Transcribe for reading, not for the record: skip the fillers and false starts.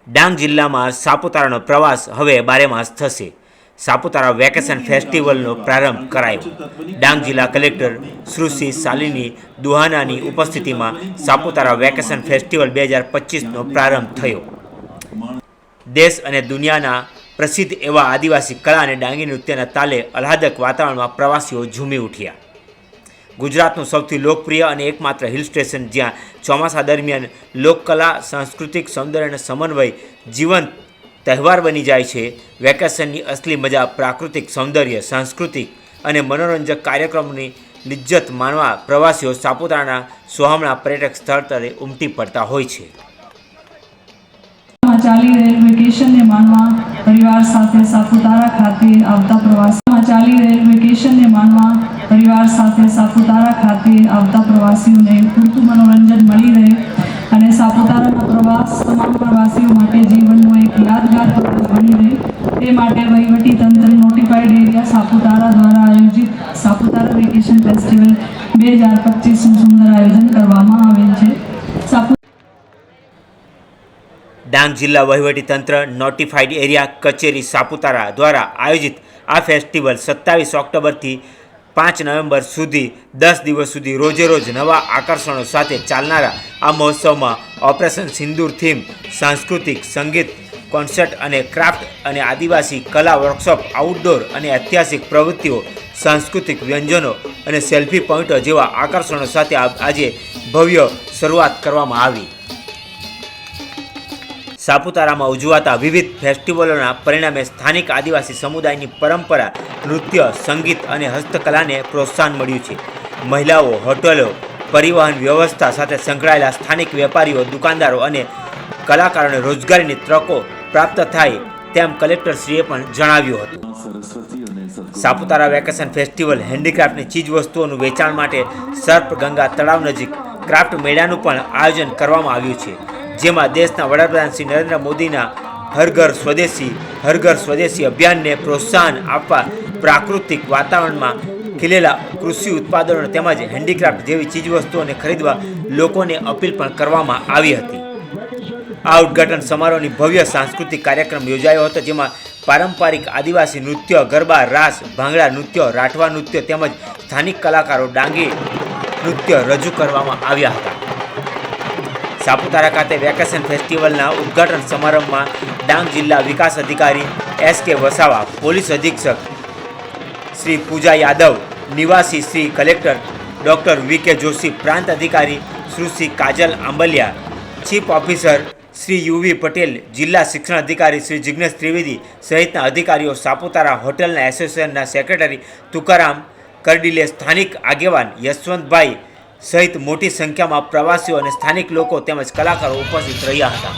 ડાંગ જિલ્લામાં સાપુતારાનો પ્રવાસ હવે 12 માસ થશે. સાપુતારા વેકેશન ફેસ્ટિવલનો પ્રારંભ કરાયો. ડાંગ જિલ્લા કલેક્ટર સુશ્રી શાલિની દુહાનાની ઉપસ્થિતિમાં સાપુતારા વેકેશન ફેસ્ટિવલ 2025નો પ્રારંભ થયો. દેશ અને દુનિયાના પ્રસિદ્ધ એવા આદિવાસી કળા અને ડાંગી નૃત્યના તાલે આહ્લાદક વાતાવરણમાં પ્રવાસીઓ ઝૂમી ઉઠ્યા. ગુજરાતનું સૌથી લોકપ્રિય અને એકમાત્ર હિલ સ્ટેશન જ્યાં ચોમાસા દરમિયાન લોકકલા, સાંસ્કૃતિક સૌંદર્ય અને સમન્વય જીવંત તહેવાર બની જાય છે. વેકેશનની અસલી મજા પ્રાકૃતિક સૌંદર્ય, સાંસ્કૃતિક અને મનોરંજક કાર્યક્રમોની લિજ્જત માણવા પ્રવાસીઓ સાપુતારાના સોહામણા પર્યટક સ્થળ તરફ ઉમટી પડતા હોય છે. ચાલી રહેલ વેકેશનને માણવા પરિવાર સાથે સાપુતારા ખાતે આવતા પ્રવાસીઓને પૂરતું મનોરંજન મળી રહે અને સાપુતારાનો પ્રવાસ તમામ પ્રવાસીઓ માટે જીવનનો એક યાદગાર પ્રવાસ બની રહે તે માટે વહીવટી તંત્ર નોટિફાઈડ એરિયા સાપુતારા દ્વારા આયોજિત સાપુતારા વેકેશન ફેસ્ટિવલ 2025નું સુંદર આયોજન કરવામાં આવેલ છે. ડાંગ જિલ્લા વહીવટીતંત્ર નોટિફાઈડ એરિયા કચેરી સાપુતારા દ્વારા આયોજિત આ ફેસ્ટિવલ 27 ઓક્ટોબરથી 5 નવેમ્બર સુધી 10 દિવસ સુધી રોજેરોજ નવા આકર્ષણો સાથે ચાલનારા આ મહોત્સવમાં ઓપરેશન સિંદૂર થીમ, સાંસ્કૃતિક, સંગીત, કોન્સર્ટ અને ક્રાફ્ટ અને આદિવાસી કલા વર્કશોપ, આઉટડોર અને ઐતિહાસિક પ્રવૃત્તિઓ, સાંસ્કૃતિક વ્યંજનો અને સેલ્ફી પોઈન્ટો જેવા આકર્ષણો સાથે આજે ભવ્ય શરૂઆત કરવામાં આવી. સાપુતારામાં ઉજવાતા વિવિધ ફેસ્ટિવલોના પરિણામે સ્થાનિક આદિવાસી સમુદાયની પરંપરા, નૃત્ય, સંગીત અને હસ્તકલાને પ્રોત્સાહન મળ્યું છે. મહિલાઓ, હોટલો, પરિવહન વ્યવસ્થા સાથે સંકળાયેલા સ્થાનિક વેપારીઓ, દુકાનદારો અને કલાકારોને રોજગારીની તકો પ્રાપ્ત થાય તેમ કલેક્ટરશ્રીએ પણ જણાવ્યું હતું. સાપુતારા વેકેશન ફેસ્ટિવલ હેન્ડીક્રાફ્ટની ચીજવસ્તુઓનું વેચાણ માટે સર્પગંગા તળાવ નજીક ક્રાફ્ટ મેળાનું પણ આયોજન કરવામાં આવ્યું છે, જેમાં દેશના વડાપ્રધાન શ્રી નરેન્દ્ર મોદીના હર ઘર સ્વદેશી અભિયાનને પ્રોત્સાહન આપવા પ્રાકૃતિક વાતાવરણમાં ખીલેલા કૃષિ ઉત્પાદનો તેમજ હેન્ડીક્રાફ્ટ જેવી ચીજવસ્તુઓને ખરીદવા લોકોને અપીલ પણ કરવામાં આવી હતી. આ ઉદ્ઘાટન સમારોહની ભવ્ય સાંસ્કૃતિક કાર્યક્રમ યોજાયો હતો, જેમાં પારંપરિક આદિવાસી નૃત્ય, ગરબા, રાસ, ભાંગડા નૃત્ય, રાઠવા નૃત્ય તેમજ સ્થાનિક કલાકારો ડાંગી નૃત્ય રજૂ કરવામાં આવ્યા હતા. સાપુતારા ખાતે વેકેશન ફેસ્ટિવલના ઉદ્ઘાટન સમારંભમાં ડાંગ જિલ્લા વિકાસ અધિકારી S.K. વસાવા, પોલીસ અધિક્ષક શ્રી પૂજા યાદવ, નિવાસી Shri collector doctor V.K. Joshi, પ્રાંત અધિકારી Sushri Kajal Ambaliya, chief officer Shri U.V. Patel, જિલ્લા શિક્ષણ અધિકારી શ્રી જિગ્નેશ ત્રિવેદી સહિતના અધિકારીઓ, સાપુતારા હોટલના એસોસિએશનના સેક્રેટરી તુકારામ કરડીલે, સ્થાનિક આગેવાન યશવંતભાઈ સહિત મોટી સંખ્યામાં પ્રવાસીઓ અને સ્થાનિક લોકો તેમજ કલાકારો ઉપસ્થિત રહ્યા હતા.